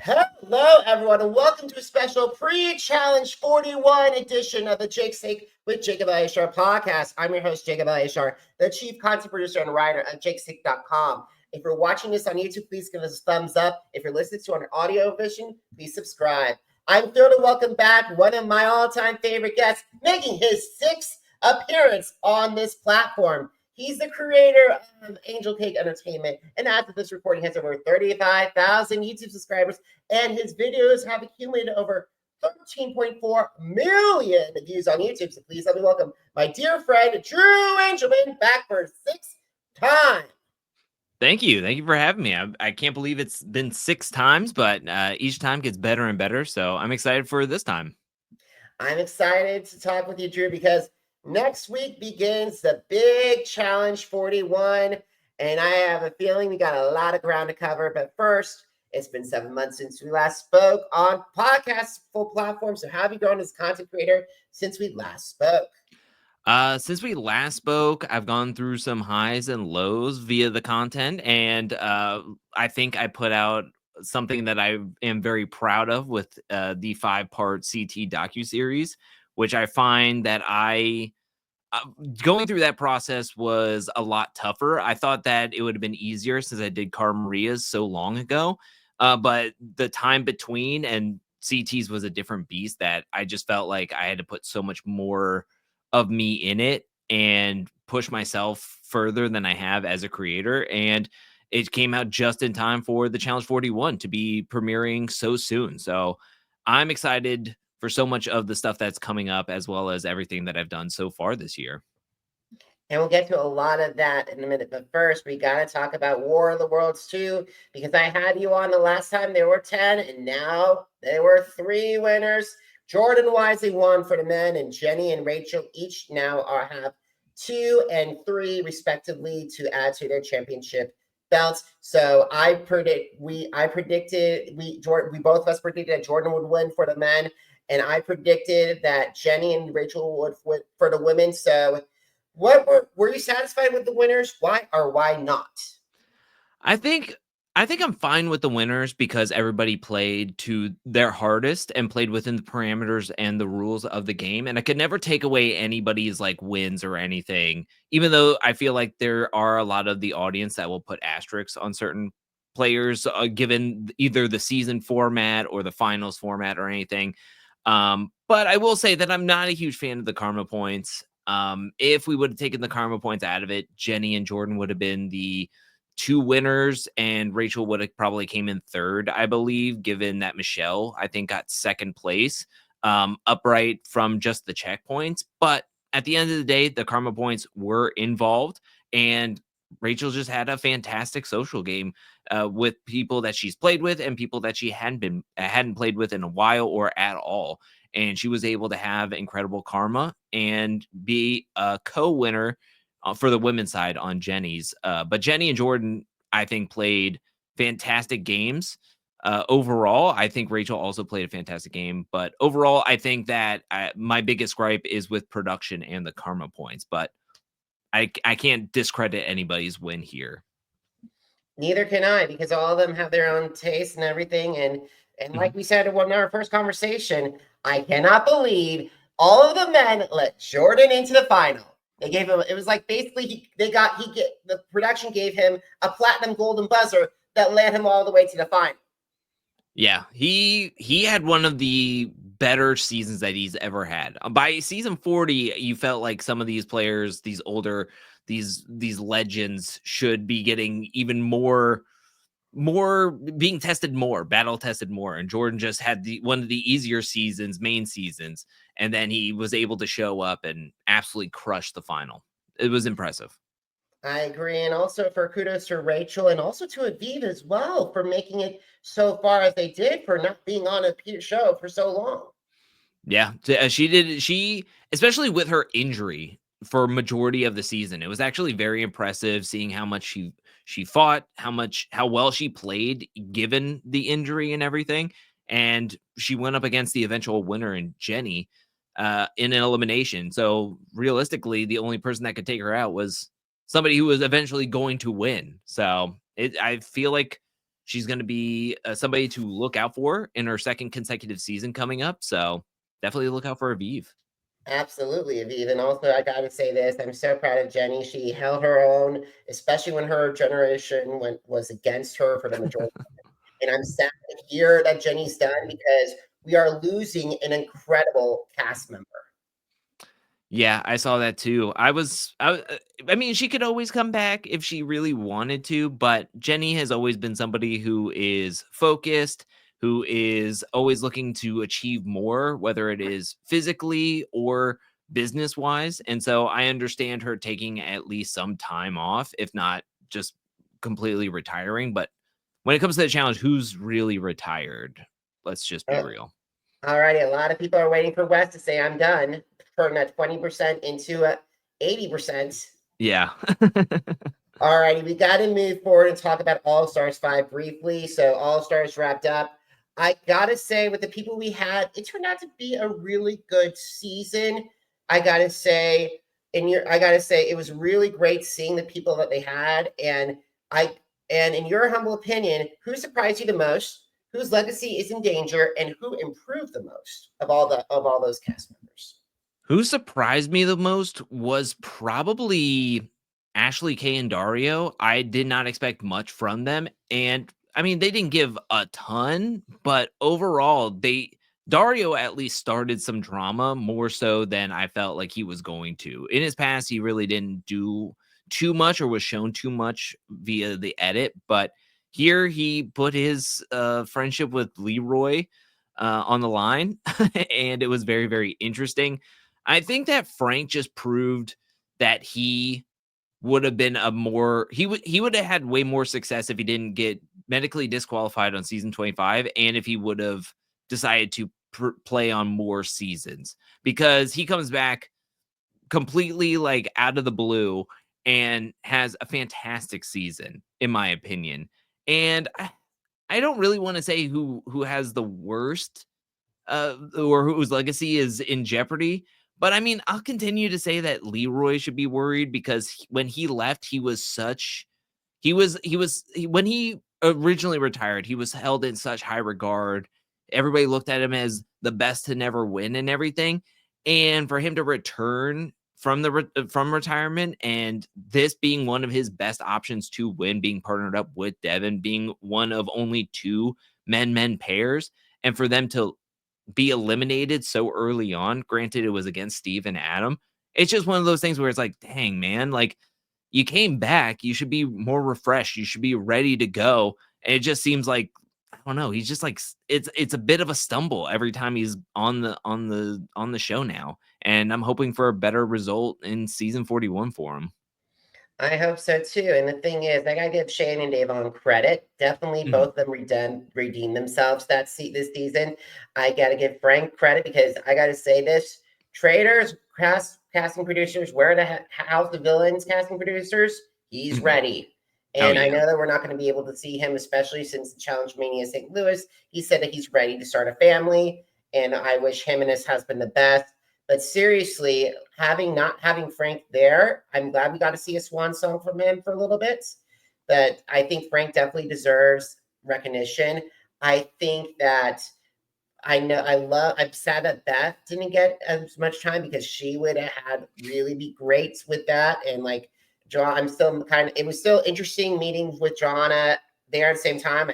Hello, everyone, and welcome to a special pre-challenge 41 edition of the Jake's Take with Jacob Elyachar Podcast. I'm your host, Jacob Elyachar, the chief content producer and writer at jakestake.com. If you're watching this on YouTube, please give us a thumbs up. If you're listening to it on audio vision, please subscribe. I'm thrilled to welcome back one of my all-time favorite guests, making his sixth appearance on this platform. He's the creator of Angel Cake Entertainment, and as of this recording, has over 35,000 YouTube subscribers, and his videos have accumulated over 13.4 million views on YouTube. So please let me welcome my dear friend, Drew Angelman, back for a sixth time. Thank you. Thank you for having me. I can't believe it's been 6 times, but each time gets better and better. So I'm excited for this time. I'm excited to talk with you, Drew, because next week begins the big challenge 41, and I have a feeling we got a lot of ground to cover. But first, it's been 7 months since we last spoke on podcasts, full platforms. So how have you grown as a content creator since we last spoke? Since we last spoke, I've gone through some highs and lows via the content, and I think I put out something that I am very proud of with the 5-part CT docuseries, which I find that going through that process was a lot tougher. I thought that it would have been easier since I did Cara Maria's so long ago, but the time between and CT's was a different beast that I just felt like I had to put so much more of me in it and push myself further than I have as a creator. And it came out just in time for the Challenge 41 to be premiering so soon. So I'm excited for so much of the stuff that's coming up, as well as everything that I've done so far this year. And we'll get to a lot of that in a minute. But first, we got to talk about War of the Worlds 2, because I had you on the last time. There were 10, and now there were 3 winners. Jordan wisely won for the men, and Jenny and Rachel each now have 2 and 3 respectively to add to their championship belts. So we both of us predicted that Jordan would win for the men, and I predicted that Jenny and Rachel would win for the women. So were you satisfied with the winners? Why or why not? I think I'm fine with the winners because everybody played to their hardest and played within the parameters and the rules of the game. And I could never take away anybody's like wins or anything, even though I feel like there are a lot of the audience that will put asterisks on certain players, given either the season format or the finals format or anything. But I will say that I'm not a huge fan of the karma points. If we would have taken the karma points out of it, Jenny and Jordan would have been the 2 winners, and Rachel would have probably came in 3rd, I believe, given that Michelle, I think, got 2nd place, upright from just the checkpoints. But at the end of the day, the karma points were involved, and Rachel just had a fantastic social game with people that she's played with and people that she hadn't played with in a while or at all. And she was able to have incredible karma and be a co-winner for the women's side on Jenny's. But Jenny and Jordan, I think, played fantastic games. Overall, I think Rachel also played a fantastic game. But overall, I think that my biggest gripe is with production and the karma points. But I can't discredit anybody's win here. Neither can I, because all of them have their own taste and everything. And like we said in our first conversation, I cannot believe all of the men let Jordan into the final. They gave him, it was like basically the production gave him a platinum golden buzzer that led him all the way to the final. Yeah, he had one of the better seasons that he's ever had. By season 40, you felt like some of these players, these older, these legends should be getting even more being tested more, battle tested more. And Jordan just had one of the easier main seasons, and then he was able to show up and absolutely crush the final. It was impressive. I agree. And also for kudos to Rachel and also to Aviv as well for making it so far as they did, for not being on a show for so long. Yeah, she especially with her injury for majority of the season. It was actually very impressive seeing how much she fought, how well she played given the injury and everything. And she went up against the eventual winner in Jenny in an elimination. So realistically, the only person that could take her out was somebody who was eventually going to win. So I feel like she's going to be somebody to look out for in her second consecutive season coming up. So definitely look out for Aviv. Absolutely, Aviv. And also, I got to say this: I'm so proud of Jenny. She held her own, especially when her generation was against her for the majority. And I'm sad to hear that Jenny's done because we are losing an incredible cast member. Yeah, I saw that too. I mean, she could always come back if she really wanted to, but Jenny has always been somebody who is focused, who is always looking to achieve more, whether it is physically or business wise. And so I understand her taking at least some time off, if not just completely retiring. But when it comes to the challenge, who's really retired? Let's just be real. All righty. A lot of people are waiting for Wes to say, I'm done, turn that 20% into 80%. Yeah. All righty. We got to move forward and talk about All Stars 5 briefly. So, All Stars wrapped up. I got to say, with the people we had, it turned out to be a really good season. I got to say, it was really great seeing the people that they had. And in your humble opinion, who surprised you the most? Whose legacy is in danger, and who improved the most of all those cast members? Who surprised me the most was probably Ashley K and Dario. I did not expect much from them, and I mean they didn't give a ton, but overall Dario at least started some drama more so than I felt like he was going to. In his past, he really didn't do too much or was shown too much via the edit, but here he put his friendship with Leroy on the line, and it was very, very interesting. I think that Frank just proved that he would have been he would have had way more success if he didn't get medically disqualified on season 25, and if he would have decided to play on more seasons, because he comes back completely like out of the blue and has a fantastic season in my opinion. And I don't really want to say who has the worst or whose legacy is in jeopardy. But I mean, I'll continue to say that Leroy should be worried because when he left, when he originally retired, he was held in such high regard. Everybody looked at him as the best to never win and everything. And for him to return from retirement, and this being one of his best options to win, being partnered up with Devin, being one of only two men pairs, and for them to be eliminated so early on. Granted, it was against Steve and Adam. It's just one of those things where it's like, dang, man, like you came back, you should be more refreshed, you should be ready to go. And it just seems like, I don't know, he's just like it's a bit of a stumble every time he's on the show now. And I'm hoping for a better result in season 41 for him. I hope so too. And the thing is, I gotta give Shane and Davon credit. Definitely, both of them redeemed themselves this season. I gotta give Frank credit because I gotta say this: traders, casting producers, where the how's the villains casting producers? He's ready. And I know that we're not going to be able to see him, especially since the Challenge Mania St. Louis. He said that he's ready to start a family, and I wish him and his husband the best. But seriously, not having Frank there, I'm glad we got to see a swan song from him for a little bit. But I think Frank definitely deserves recognition. I think that I'm sad that Beth didn't get as much time because she would have had really be great with that. And like John, it was still interesting meeting with Joanna there at the same time.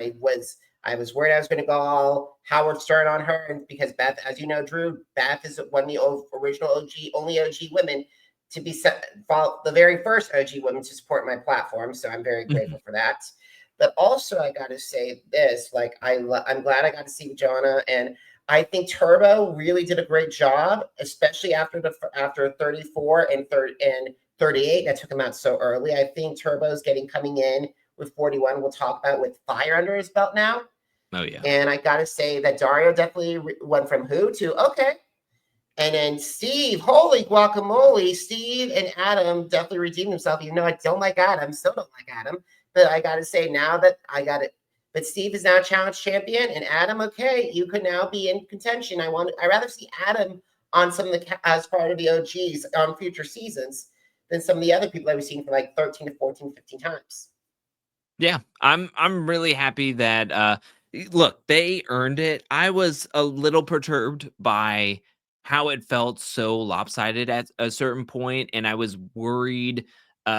I was worried I was going to go all Howard Stern on her, and because Beth, as you know, Drew, Beth is one of the original only OG women to be the very first OG woman to support my platform. So I'm very grateful for that. But also, I got to say this: like, I'm glad I got to see Joanna, and I think Turbo really did a great job, especially after 34 and 38. That took him out so early. I think Turbo's coming in with 41. We'll talk about with fire under his belt now. Oh yeah. And I got to say that Dario definitely went from who to okay. And then Steve, holy guacamole, Steve and Adam definitely redeemed themselves. Even though I don't like Adam, still don't like Adam. But I got to say now that I got it. But Steve is now challenge champion, and Adam, okay, you could now be in contention. I'd rather see Adam on some of as part of the OGs on future seasons than some of the other people that we've seen for like 13 to 14, 15 times. Yeah, I'm really happy that look, they earned it. I was a little perturbed by how it felt so lopsided at a certain point, and I was worried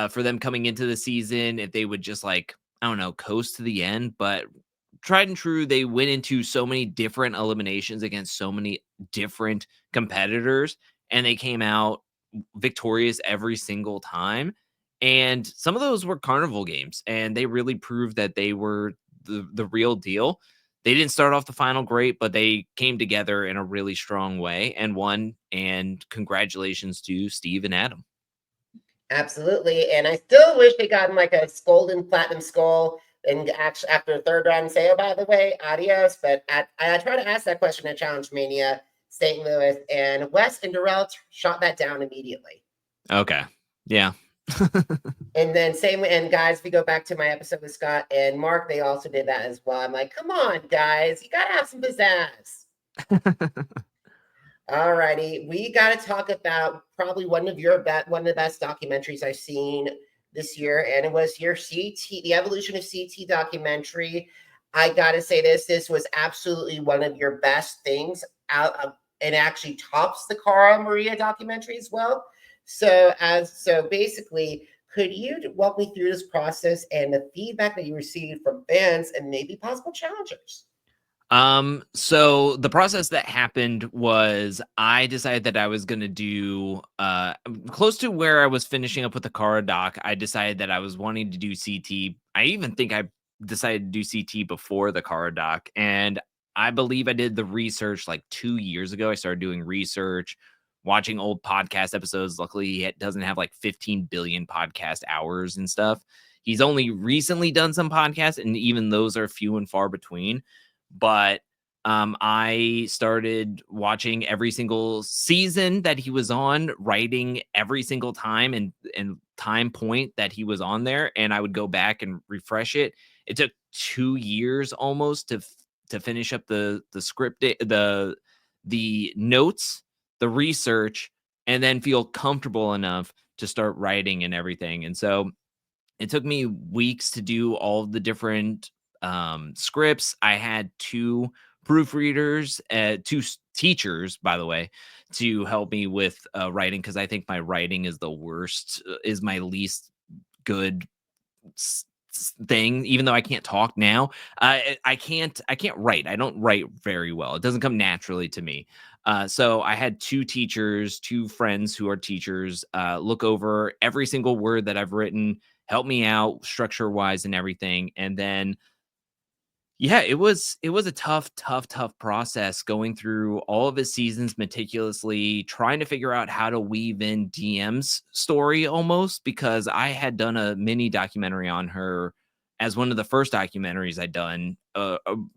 for them coming into the season if they would just like, I don't know, coast to the end, but tried and true, they went into so many different eliminations against so many different competitors, and they came out victorious every single time. And some of those were carnival games, and they really proved that they were the real deal. They didn't start off the final great, but they came together in a really strong way and won. And congratulations to Steve and Adam. Absolutely. And I still wish they gotten like a golden platinum skull and actually after the third round say, oh, by the way, adios. But I tried to ask that question at Challenge Mania, St. Louis, and Wes and Darrell shot that down immediately. Okay. Yeah. And then same, and guys, if we go back to my episode with Scott and Mark, they also did that as well. I'm like, come on, guys, you gotta have some pizzazz. All righty, we got to talk about probably one of the best documentaries I've seen this year, and it was your CT, the evolution of CT documentary. I got to say this was absolutely one of your best things out of, and actually tops the Cara Maria documentary as well. So basically, could you walk me through this process and the feedback that you received from fans and maybe possible challengers? So the process that happened was I decided that I was gonna do close to where I was finishing up with the Cara doc. I decided that I was wanting to do CT. I even think I decided to do CT before the Cara doc, and I believe I did the research like 2 years ago. I started doing research, watching old podcast episodes. Luckily, he doesn't have like 15 billion podcast hours and stuff. He's only recently done some podcasts, and even those are few and far between. But I started watching every single season that he was on, writing every single time and time point that he was on there, and I would go back and refresh it. It took 2 years almost to finish up the script, the notes, the research, and then feel comfortable enough to start writing and everything. And so it took me weeks to do all of the different scripts. I had two proofreaders, teachers, by the way, to help me with writing, because I think my writing is the worst, is my least good thing. Even though I can't talk now, I can't write. I don't write very well. It doesn't come naturally to me. So I had two teachers, two friends who are teachers, look over every single word that I've written, help me out structure wise and everything. And then yeah, it was a tough process going through all of his seasons meticulously, trying to figure out how to weave in DM's story almost, because I had done a mini documentary on her as one of the first documentaries I'd done,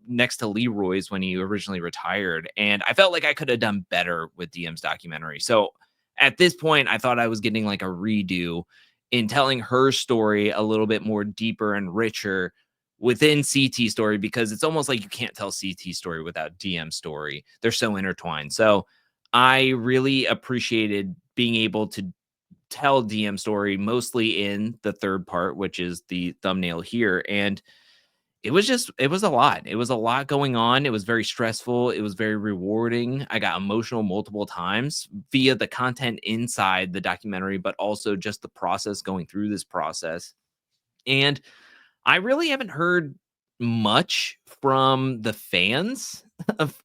next to Leroy's when he originally retired, and I felt like I could have done better with DM's documentary. So at this point, I thought I was getting like a redo in telling her story a little bit more deeper and richer within CT story, because it's almost like you can't tell CT story without DM story. They're so intertwined. So I really appreciated being able to tell DM story mostly in the third part, which is the thumbnail here. And it was a lot. It was a lot going on. It was very stressful. It was very rewarding. I got emotional multiple times via the content inside the documentary, but also just the process going through this process. And I really haven't heard much from the fans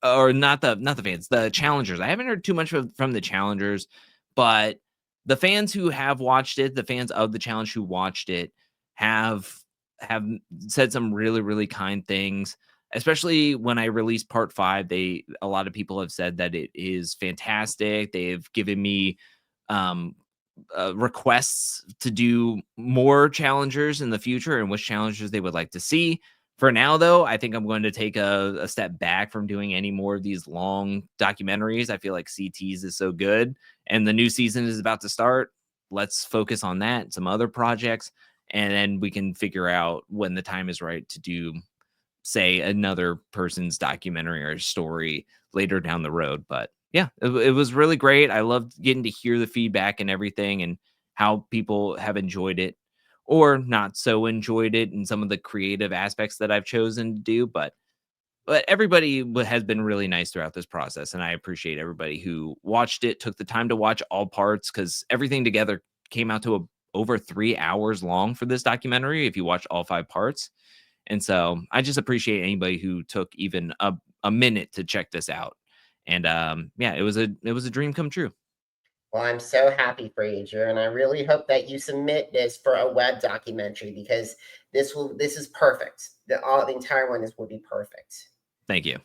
or not the fans, the challengers. I haven't heard too much from the challengers, but the fans who have watched it, the fans of the challenge who watched it have have said some really kind things. Especially when I released part 5, a lot of people have said that it is fantastic. They've given me um requests to do more challengers in the future and which challengers they would like to see. For now, though, I think I'm going to take a step back from doing any more of these long documentaries. I feel like CTs is so good, and the new season is about to start. Let's focus on that, some other projects, and then we can figure out when the time is right to do, say, another person's documentary or story later down the road. But yeah, it was really great. I loved getting to hear the feedback and everything and how people have enjoyed it. or not so enjoyed it in some of the creative aspects that I've chosen to do. But everybody has been really nice throughout this process, and I appreciate everybody who watched it, took the time to watch all parts, because everything together came out to over 3 hours long for this documentary if you watch all 5 parts. And so I just appreciate anybody who took even a minute to check this out. And yeah, it was a dream come true. Well, I'm so happy for you, Drew, and I really hope that you submit this for a web documentary because this is perfect. The entire one will be perfect. Thank you.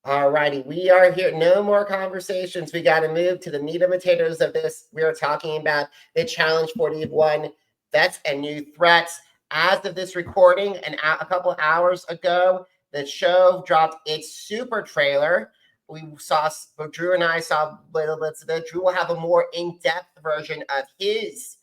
All righty, we are here. No more conversations. We got to move to the meat and potatoes of this. We are talking about the Challenge 41 vets and new threats. As of this recording, a couple hours ago, the show dropped its super trailer. Drew and I saw little bits of it. Drew will have a more in-depth version of his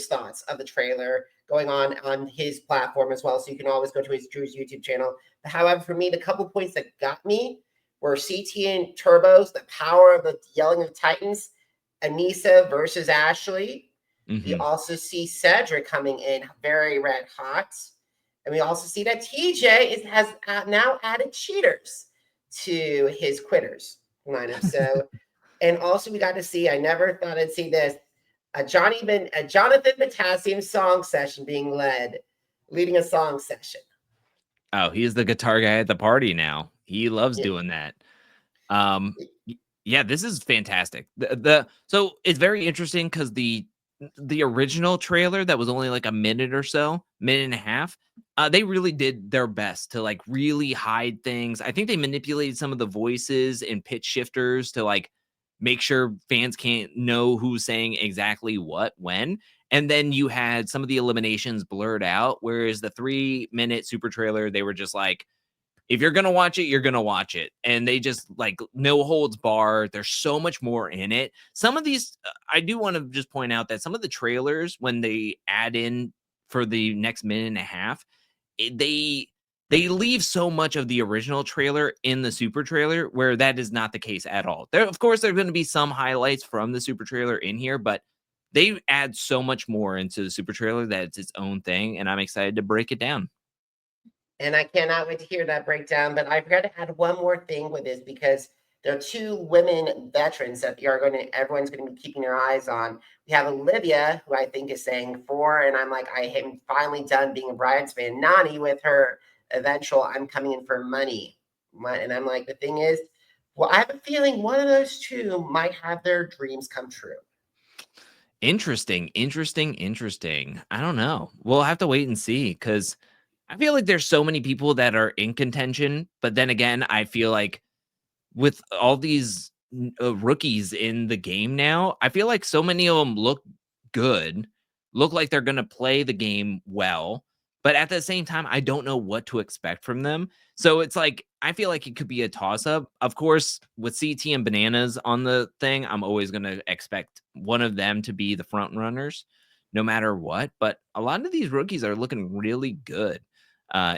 thoughts of the trailer going on his platform as well. So you can always go to Drew's YouTube channel. However, for me, the couple points that got me were CT and Turbos, the power of the yelling of Titans, Anissa versus Ashley. We also see Cedric coming in very red hot. And we also see that TJ has now added cheaters to his quitters lineup. So, and also we got to see, I never thought I'd see this, a Jonathan Potassium song session leading a song session. Oh, he's the guitar guy at the party now. He loves doing that. Yeah, this is fantastic. So it's very interesting because the original trailer that was only like a minute or so, minute and a half, they really did their best to like really hide things. I think they manipulated some of the voices and pitch shifters to like make sure fans can't know who's saying exactly what when. And then you had some of the eliminations blurred out, whereas the 3-minute super trailer, they were just like, if you're going to watch it, you're going to watch it. And they just like no holds barred. There's so much more in it. Some of these, I do want to just point out that some of the trailers, when they add in for the next minute and a half, they leave so much of the original trailer in the super trailer where that is not the case at all. Of course, there are going to be some highlights from the super trailer in here, but they add so much more into the super trailer that it's its own thing. And I'm excited to break it down. And I cannot wait to hear that breakdown. But I forgot to add one more thing with this because there are 2 women veterans that everyone's going to be keeping their eyes on. We have Olivia, who I think is saying 4, and I'm like, I am finally done being a bridesmaid. Nani with her eventual, I'm coming in for money. And I'm like, the thing is, well, I have a feeling one of those 2 might have their dreams come true. Interesting. I don't know. We'll have to wait and see because I feel like there's so many people that are in contention. But then again, I feel like with all these rookies in the game now, I feel like so many of them look good, look like they're going to play the game well. But at the same time, I don't know what to expect from them. So it's like, I feel like it could be a toss up. Of course, with CT and Bananas on the thing, I'm always going to expect one of them to be the front runners no matter what. But a lot of these rookies are looking really good.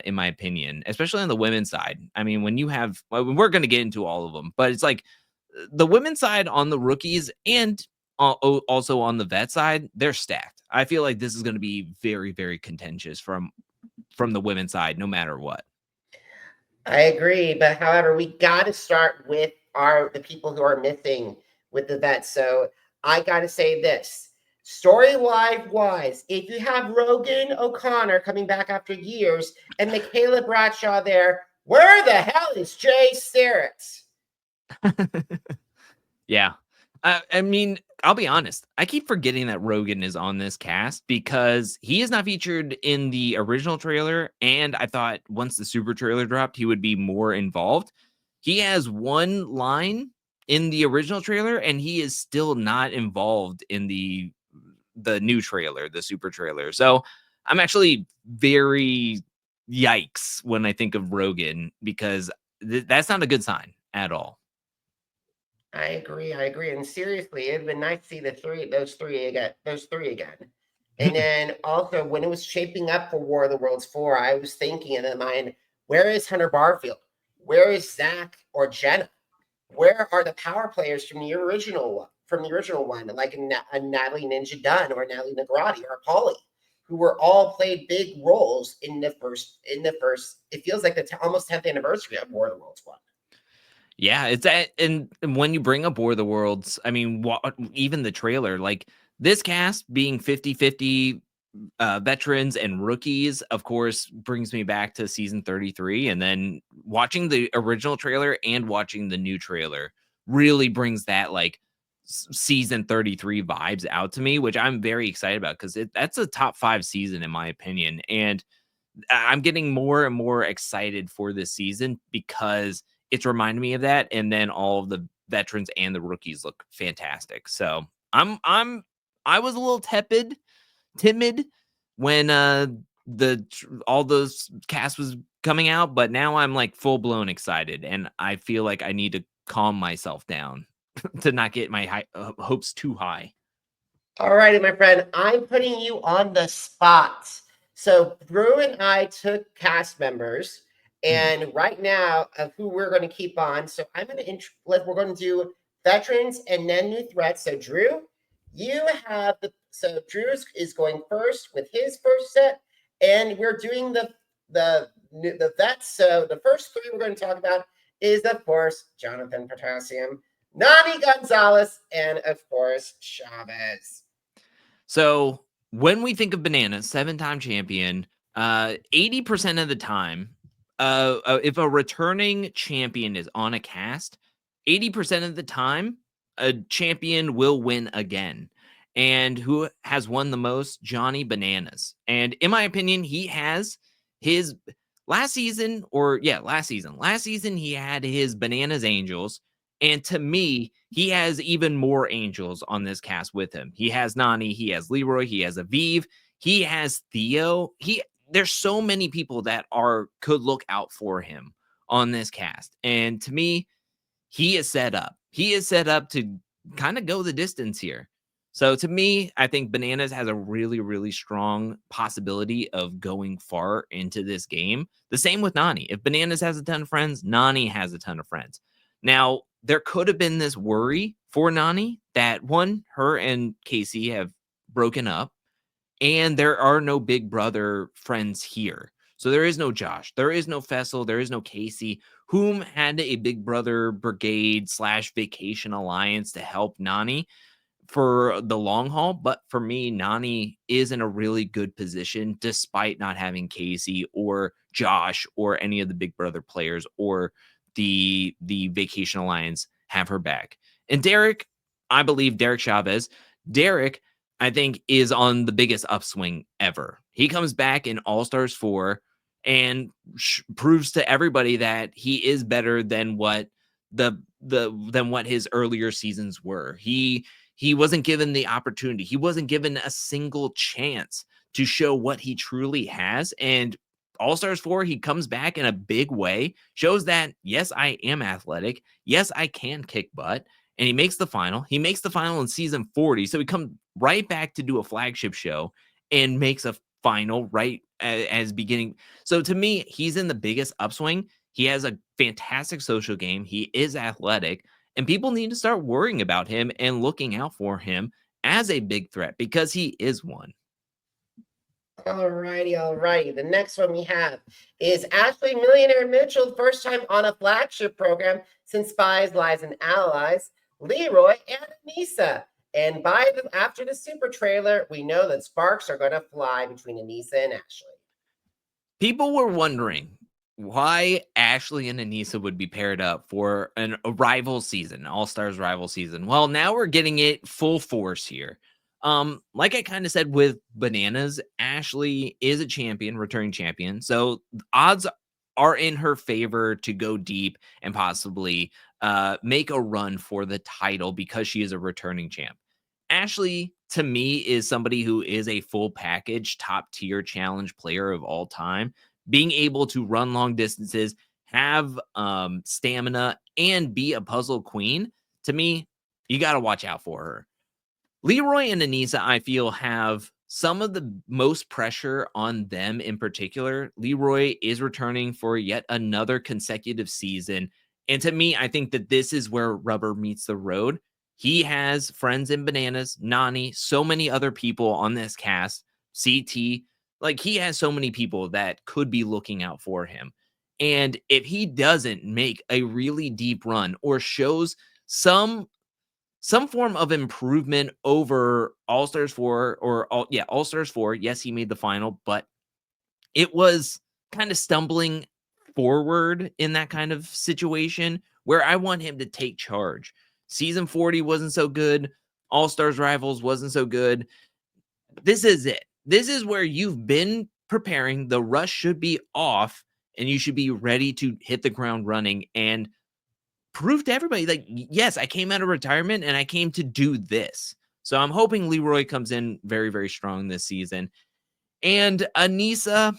In my opinion, especially on the women's side. I mean, when you have, we're going to get into all of them, but it's like the women's side on the rookies and also on the vet side, they're stacked. I feel like this is going to be very, very contentious from the women's side, no matter what. I agree, but however, we got to start with the people who are missing with the vets. So I got to say this. Story-wise, if you have Rogan O'Connor coming back after years and Michaela Bradshaw there, where the hell is Jay Starrett? Yeah. I mean, I'll be honest. I keep forgetting that Rogan is on this cast because he is not featured in the original trailer. And I thought once the super trailer dropped, he would be more involved. He has one line in the original trailer and he is still not involved in the new trailer, the super trailer. So I'm actually very yikes when I think of Rogan because that's not a good sign at all. I agree. And seriously, it'd been nice to see those three again. And then also when it was shaping up for War of the Worlds 4, I was thinking in my mind, where is Hunter Barfield? Where is Zach or Jenna? Where are the power players from the original one, like a Natalie Ninja Dunn or Natalie Negrotti or Paulie? who were all played big roles in the first. It feels like the almost 10th anniversary of War of the Worlds one. Yeah, it's that, and when you bring up War of the Worlds, I mean, even the trailer, like this cast being 50-50 veterans and rookies, of course, brings me back to season 33. And then watching the original trailer and watching the new trailer really brings that like season 33 vibes out to me, which I'm very excited about because that's a top 5 season in my opinion. And I'm getting more and more excited for this season because it's reminding me of that. And then all of the veterans and the rookies look fantastic. So I was a little timid when all those cast was coming out, but now I'm like full blown excited, and I feel like I need to calm myself down to not get my hopes too high. All righty, my friend, I'm putting you on the spot. So Brew and I took cast members, and right now of who we're going to keep on. So I'm going to we're going to do veterans and then new threats. So Drew, you have Drew is going first with his first set, and we're doing the vets. So the first 3 we're going to talk about is of course Jonathan Potassium, Nani Gonzalez, and of course Chavez. So when we think of Bananas, 7-time champion, 80% of the time, if a returning champion is on a cast, 80% of the time, a champion will win again. And who has won the most? Johnny Bananas. And in my opinion, he has his last season, he had his Bananas Angels. And to me, he has even more angels on this cast with him. He has Nani, he has Leroy, he has Aviv, he has Theo. There's so many people that could look out for him on this cast. And to me, he is set up. He is set up to kind of go the distance here. So to me, I think Bananas has a really, really strong possibility of going far into this game. The same with Nani. If Bananas has a ton of friends, Nani has a ton of friends. Now, there could have been this worry for Nani that her and Casey have broken up and there are no big brother friends here. So there is no Josh, there is no Fessel, there is no Casey, whom had a big brother brigade / vacation alliance to help Nani for the long haul. But for me, Nani is in a really good position despite not having Casey or Josh or any of the big brother players or the vacation alliance have her back. And Derrick, I believe Derrick Chavez, Derrick, I think, is on the biggest upswing ever. He comes back in All-Stars 4 and proves to everybody that he is better than what what his earlier seasons were. He wasn't given the opportunity. He wasn't given a single chance to show what he truly has. And All-Stars 4, he comes back in a big way, shows that, yes, I am athletic. Yes, I can kick butt. And he makes the final. He makes the final in season 40. So he comes right back to do a flagship show and makes a final right as beginning. So to me, he's in the biggest upswing. He has a fantastic social game. He is athletic. And people need to start worrying about him and looking out for him as a big threat because he is one. All righty. The next one we have is Ashley Millionaire Mitchell, first time on a flagship program since Spies, Lies, and Allies, Leroy and Anissa. And after the super trailer, we know that sparks are going to fly between Anissa and Ashley. People were wondering why Ashley and Anissa would be paired up for a rival season, All-Stars rival season. Well, now we're getting it full force here. Like I kind of said with Bananas, Ashley is a champion, returning champion. So odds are in her favor to go deep and possibly make a run for the title because she is a returning champ. Ashley, to me, is somebody who is a full package, top tier challenge player of all time. Being able to run long distances, have stamina, and be a puzzle queen, to me, you got to watch out for her. Leroy and Anissa, I feel, have some of the most pressure on them in particular. Leroy is returning for yet another consecutive season. And to me, I think that this is where rubber meets the road. He has friends in Bananas, Nani, so many other people on this cast CT. Like, he has so many people that could be looking out for him. And if he doesn't make a really deep run or shows some form of improvement over All-Stars 4 All-Stars 4. Yes, he made the final, but it was kind of stumbling forward in that kind of situation where I want him to take charge. Season 40 wasn't so good. All-Stars Rivals wasn't so good. This is it. This is where you've been preparing. The rush should be off, and you should be ready to hit the ground running and prove to everybody, like, yes, I came out of retirement and I came to do this. So I'm hoping Leroy comes in very, very strong this season. And Aneesa,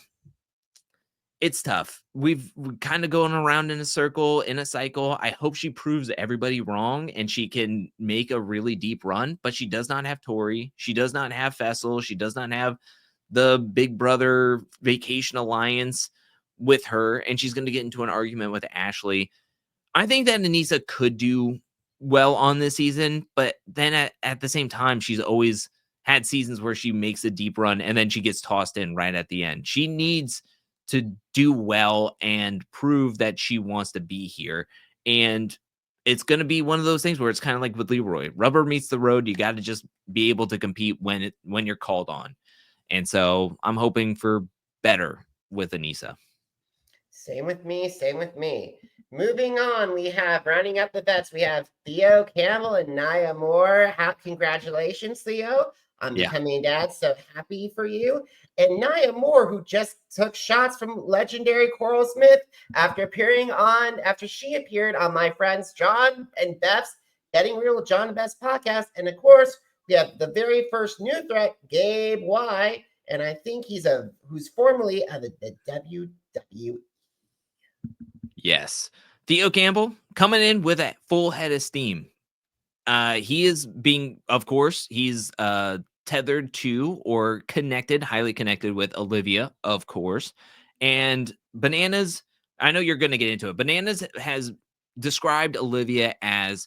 it's tough. We're kind of going around in a cycle. I hope she proves everybody wrong and she can make a really deep run, but she does not have Tori. She does not have Fessel. She does not have the Big Brother Vacation Alliance with her, and she's going to get into an argument with Ashley. I think that Aneesa could do well on this season, but then at the same time, she's always had seasons where she makes a deep run and then she gets tossed in right at the end. She needs to do well and prove that she wants to be here. And it's going to be one of those things where it's kind of like with Leroy. Rubber meets the road. You got to just be able to compete when you're called on. And so I'm hoping for better with Aneesa. Same with me. Same with me. Moving on, we have rounding up the vets. We have Theo Campbell and Nia Moore. Congratulations, Theo, on becoming a dad. So happy for you. And Nia Moore, who just took shots from legendary Coral Smith after she appeared on my friends John and Beth's Getting Real with John and Beth's podcast. And of course, we have the very first new threat, Gabe Y. And I think who's formerly of the WWE. Yes. Theo Campbell coming in with a full head of steam. He is he's tethered to or highly connected with Olivia, of course. And Bananas, I know you're going to get into it. Bananas has described Olivia as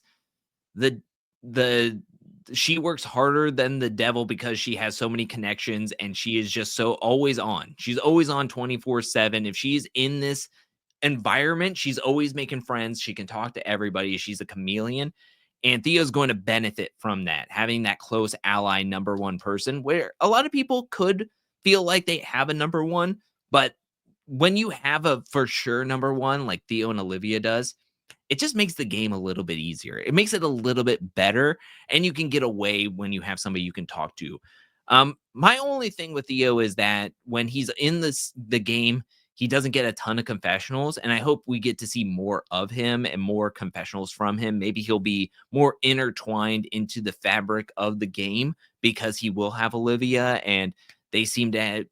she works harder than the devil because she has so many connections and she is just so always on. She's always on 24/7. If she's in this environment, she's always making friends. She can talk to everybody. She's a chameleon. And Theo's going to benefit from that, having that close ally number one person, where a lot of people could feel like they have a number one. But when you have a for sure number one, like Theo and Olivia does, it just makes the game a little bit easier. It makes it a little bit better. And you can get away when you have somebody you can talk to. My only thing with Theo is that when he's in the game, he doesn't get a ton of confessionals, and I hope we get to see more of him and more confessionals from him. Maybe he'll be more intertwined into the fabric of the game because he will have Olivia, and they seem to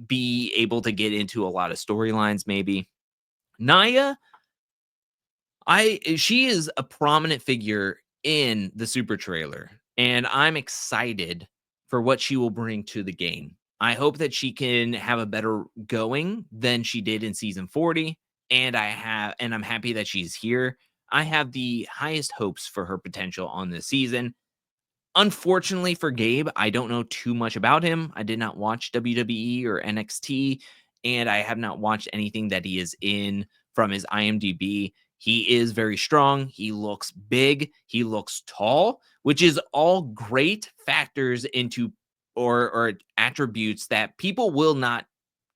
be able to get into a lot of storylines maybe. Nia, she is a prominent figure in the Super trailer, and I'm excited for what she will bring to the game. I hope that she can have a better going than she did in season 40. And I'm happy that she's here. I have the highest hopes for her potential on this season. Unfortunately for Gabe, I don't know too much about him. I did not watch WWE or NXT, and I have not watched anything that he is in from his IMDb. He is very strong. He looks big. He looks tall, which is all great factors into or attributes that people will not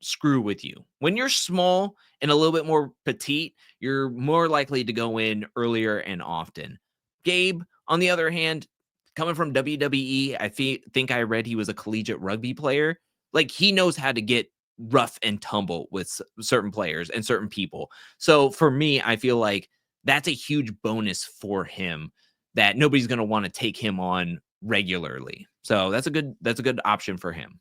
screw with you. When you're small and a little bit more petite, you're more likely to go in earlier and often. Gabe, on the other hand, coming from WWE, I think I read he was a collegiate rugby player. Like, he knows how to get rough and tumble with certain players and certain people. So for me, I feel like that's a huge bonus for him that nobody's going to want to take him on regularly. So that's a good option for him.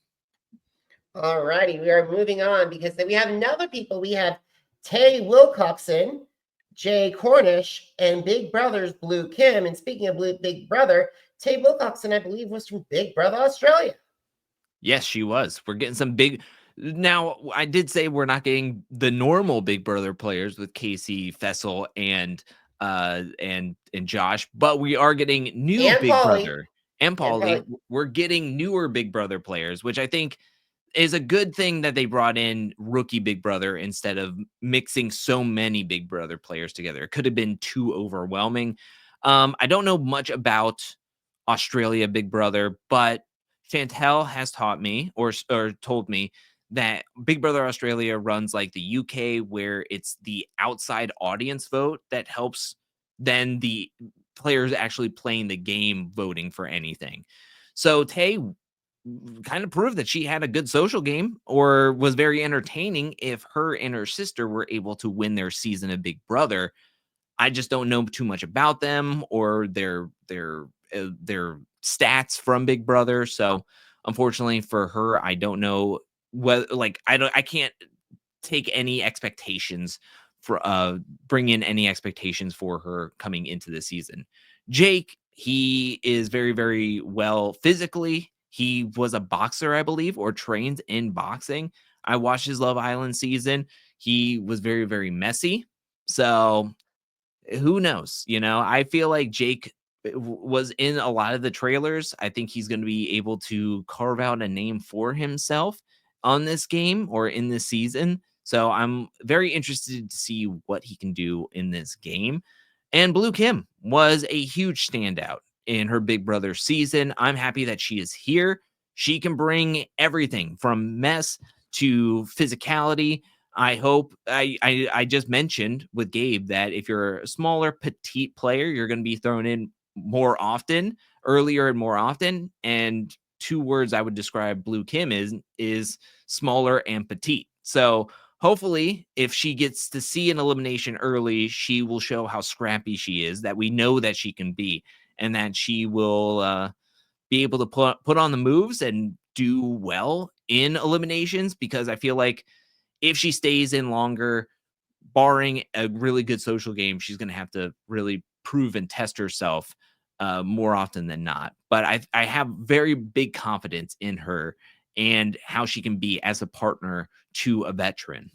All righty, we are moving on because then we have another people. We have Tay Wilcoxon, Jay Cornish, and Big Brother's Blue Kim. And speaking of Big Brother, Tay Wilcoxon, I believe, was from Big Brother Australia. Yes, she was. We're getting some big. Now, I did say we're not getting the normal Big Brother players with Casey, Fessel, and Josh, but we are getting new Big Brother and Paulie. We're getting newer Big Brother players, which I think is a good thing that they brought in rookie Big Brother instead of mixing so many Big Brother players together. It could have been too overwhelming. I don't know much about Australia Big Brother, but Chantel has taught me or told me that Big Brother Australia runs like the UK, where it's the outside audience vote that helps then the players actually playing the game voting for anything. So Tay kind of proved that she had a good social game or was very entertaining if her and her sister were able to win their season of Big Brother. I just don't know too much about them or their stats from Big Brother. So unfortunately for her, I don't know what I can't take any expectations for bring in any expectations for her coming into the season. Jake, he is very, very well physically. He was a boxer, I believe, or trained in boxing. I watched his Love Island season. He was very, very messy. So who knows? I feel like Jake was in a lot of the trailers. I think he's going to be able to carve out a name for himself on this game or in this season. So I'm very interested to see what he can do in this game. And Blue Kim was a huge standout in her Big Brother season. I'm happy that she is here. She can bring everything from mess to physicality. I hope I just mentioned with Gabe that if you're a smaller petite player, you're going to be thrown in more often, earlier and more often. And two words I would describe Blue Kim is smaller and petite. So hopefully if she gets to see an elimination early, she will show how scrappy she is, that we know that she can be, and that she will be able to put on the moves and do well in eliminations, because I feel like if she stays in longer, barring a really good social game, she's going to have to really prove and test herself more often than not. But I have very big confidence in her and how she can be as a partner to a veteran.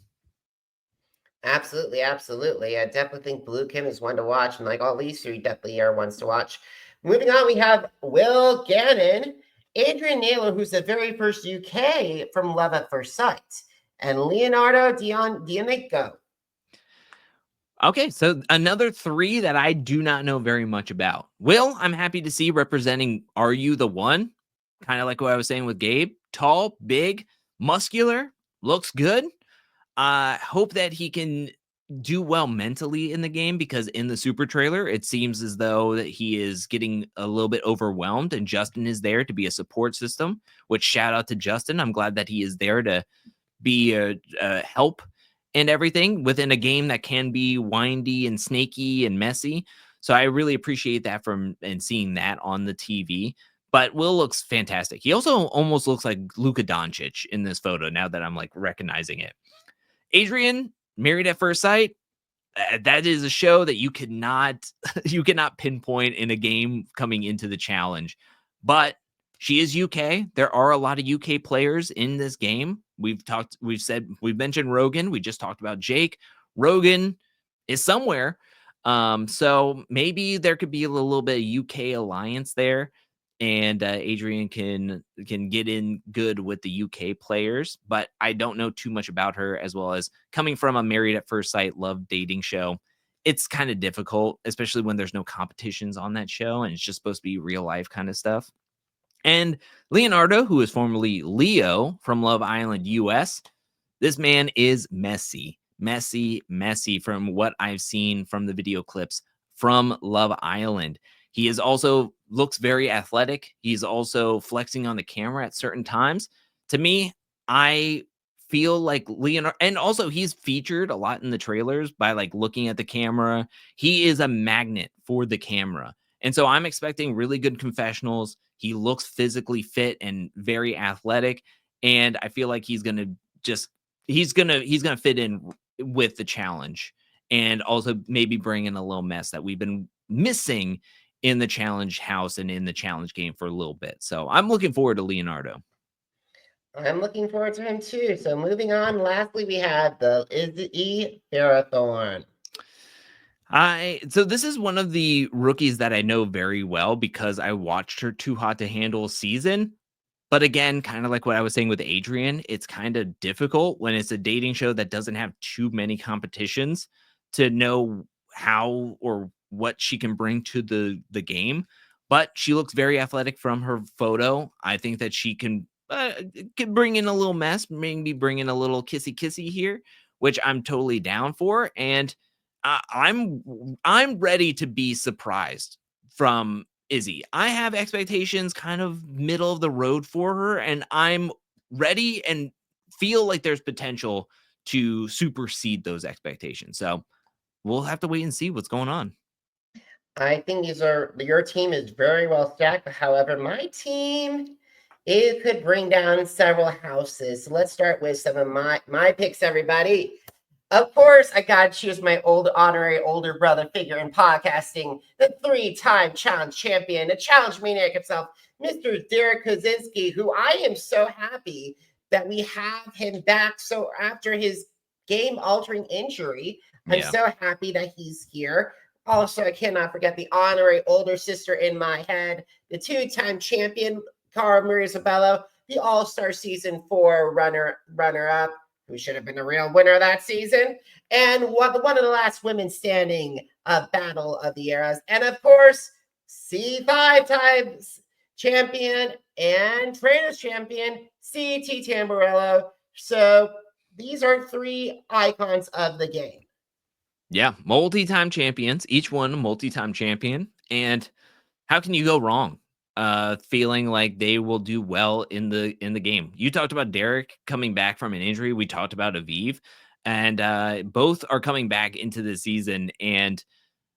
Absolutely, absolutely. I definitely think Blue Kim is one to watch, and like all these three definitely are ones to watch. Moving on, we have Will Gannon, Adrian Naylor, who's the very first UK from Love at First Sight, and Leonardo Diamico. Okay, so another three that I do not know very much about. Will, I'm happy to see representing Are You the One? Kind of like what I was saying with Gabe. Tall, big, muscular, looks good. Hope that he can do well mentally in the game, because in the super trailer, it seems as though that he is getting a little bit overwhelmed, and Justin is there to be a support system, which shout out to Justin. I'm glad that he is there to be a help and everything within a game that can be windy and snaky and messy. So I really appreciate that and seeing that on the TV. But Will looks fantastic. He also almost looks like Luka Doncic in this photo now that I'm like recognizing it. Adrian, Married at First Sight, that is a show that you cannot pinpoint in a game coming into the challenge. But she is UK. There are a lot of UK players in this game. We've mentioned Rogan. We just talked about Jake. Rogan is somewhere. So maybe there could be a little bit of UK alliance there, and Adrian can get in good with the UK players, but I don't know too much about her, as well as coming from a Married at First Sight love dating show. It's kind of difficult, especially when there's no competitions on that show and it's just supposed to be real life kind of stuff. And Leonardo, who is formerly Leo from Love Island US, this man is messy from what I've seen from the video clips from Love Island. He is also looks very athletic. He's also flexing on the camera at certain times. To me, I feel like Leonardo, and also he's featured a lot in the trailers by like looking at the camera. He is a magnet for the camera. And so I'm expecting really good confessionals. He looks physically fit and very athletic. And I feel like he's gonna fit in with the challenge, and also maybe bring in a little mess that we've been missing in the challenge house and in the challenge game for a little bit. So I'm looking forward to Leonardo. I'm looking forward to him too. So moving on, lastly, we have the Izzy Ferrathorn. So this is one of the rookies that I know very well because I watched her Too Hot to Handle season. But again, kind of like what I was saying with Adrian, it's kind of difficult when it's a dating show that doesn't have too many competitions to know how or what she can bring to the game. But she looks very athletic from her photo. I think that she can bring in a little mess, maybe bring in a little kissy here, which I'm totally down for. And I'm ready to be surprised from Izzy. I have expectations kind of middle of the road for her, and I'm ready and feel like there's potential to supersede those expectations. So we'll have to wait and see what's going on. I think your team is very well stacked. However, my team, it could bring down several houses. So let's start with some of my picks, everybody. Of course, I got to choose my honorary older brother figure in podcasting, the 3-time challenge champion, the challenge maniac himself, Mr. Derrick Kosinski, who I am so happy that we have him back. So after his game-altering injury, I'm so happy that he's here. Also, I cannot forget the honorary older sister in my head, the 2-time champion, Cara Maria Sorbello, the All-Star Season 4 runner-up, who should have been the real winner of that season, and one of the last women standing Battle of the Eras. And of course, C5 times champion and trainers champion, CT Tamburello. So these are 3 icons of the game. Yeah, multi-time champions, each one a multi-time champion. And how can you go wrong? Feeling like they will do well in the game. You talked about Derrick coming back from an injury. We talked about Aviv, and both are coming back into the season. And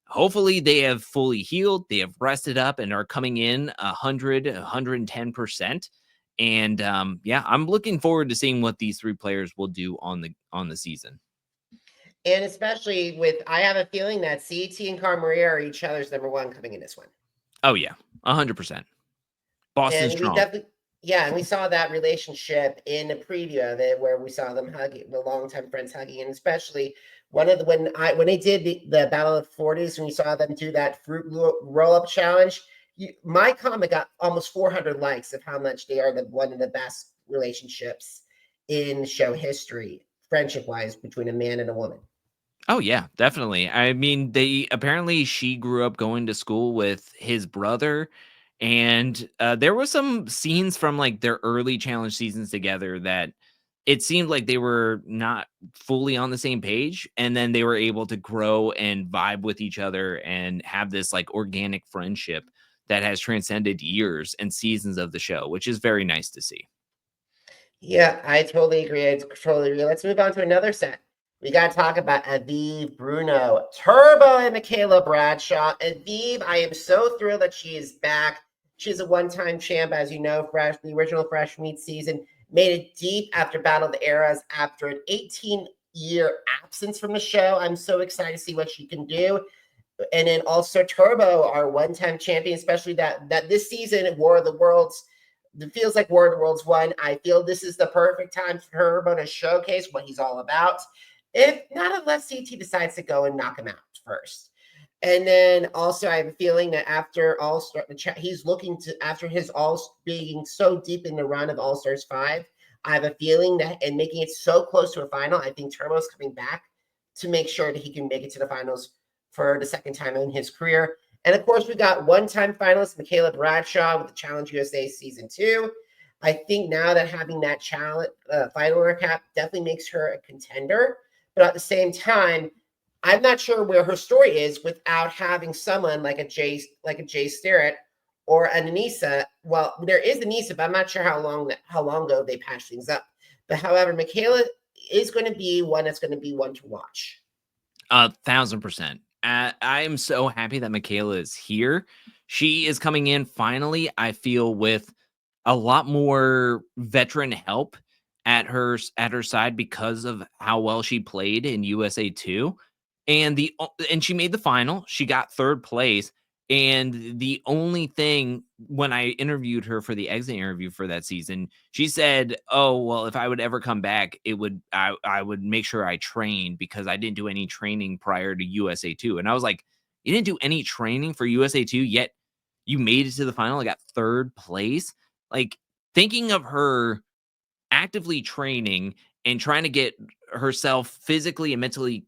hopefully they have fully healed. They have rested up and are coming in 110%. And yeah, I'm looking forward to seeing what these 3 players will do on the season. And especially I have a feeling that CT and Cara Maria are each other's number 1 coming in this one. Oh yeah, 100%. Boston strong. And we saw that relationship in the preview of it, where we saw them hugging, the longtime friends hugging, and especially when they did the Battle of the 40s, when we saw them do that fruit roll-up challenge. My comment got almost 400 likes of how much they are one of the best relationships in show history, friendship-wise, between a man and a woman. Oh yeah, definitely. I mean, she grew up going to school with his brother, and there were some scenes from like their early challenge seasons together that it seemed like they were not fully on the same page, and then they were able to grow and vibe with each other and have this like organic friendship that has transcended years and seasons of the show, which is very nice to see. Yeah, I totally agree. Let's move on to another set. We got to talk about Aviv Bruno, Turbo, and Michaela Bradshaw. Aviv, I am so thrilled that she is back. She's a 1-time champ, as you know, the original Fresh Meat season. Made it deep after Battle of the Eras after an 18-year absence from the show. I'm so excited to see what she can do. And then also Turbo, our 1-time champion, especially that this season, War of the Worlds, it feels like War of the Worlds won. I feel this is the perfect time for Turbo to showcase what he's all about. If not, unless CT decides to go and knock him out first. And then also, I have a feeling that after All-Star, he's looking to, after his being so deep in the run of All-Stars 5, I have a feeling that, and making it so close to a final, I think Turbo's coming back to make sure that he can make it to the finals for the 2nd time in his career. And of course, we got 1-time finalist Michaela Bradshaw with the Challenge USA Season 2. I think now that having that challenge final recap definitely makes her a contender. But at the same time, I'm not sure where her story is without having someone like a Jay Starrett or an Anissa. Well, there is Anissa, but I'm not sure how long ago they patched things up. But however, Michaela is going to be one that's going to be one to watch. 1,000%. I am so happy that Michaela is here. She is coming in finally, I feel, with a lot more veteran help at her side because of how well she played in USA 2. And she made the final. She got 3rd place. And the only thing, when I interviewed her for the exit interview for that season, she said, "Oh, well, if I would ever come back, I would make sure I trained because I didn't do any training prior to USA 2." And I was like, "You didn't do any training for USA 2, yet you made it to the final and got 3rd place? Like, thinking of her actively training and trying to get herself physically and mentally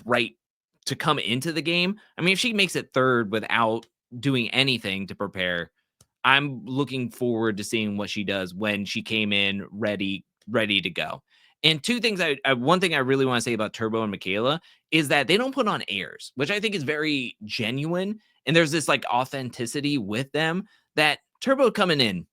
right to come into the game. I mean, if she makes it third without doing anything to prepare, I'm looking forward to seeing what she does when she came in ready to go. And two things one thing I really want to say about Turbo and Michaela is that they don't put on airs, which I think is very genuine. And there's this like authenticity with them that Turbo coming in,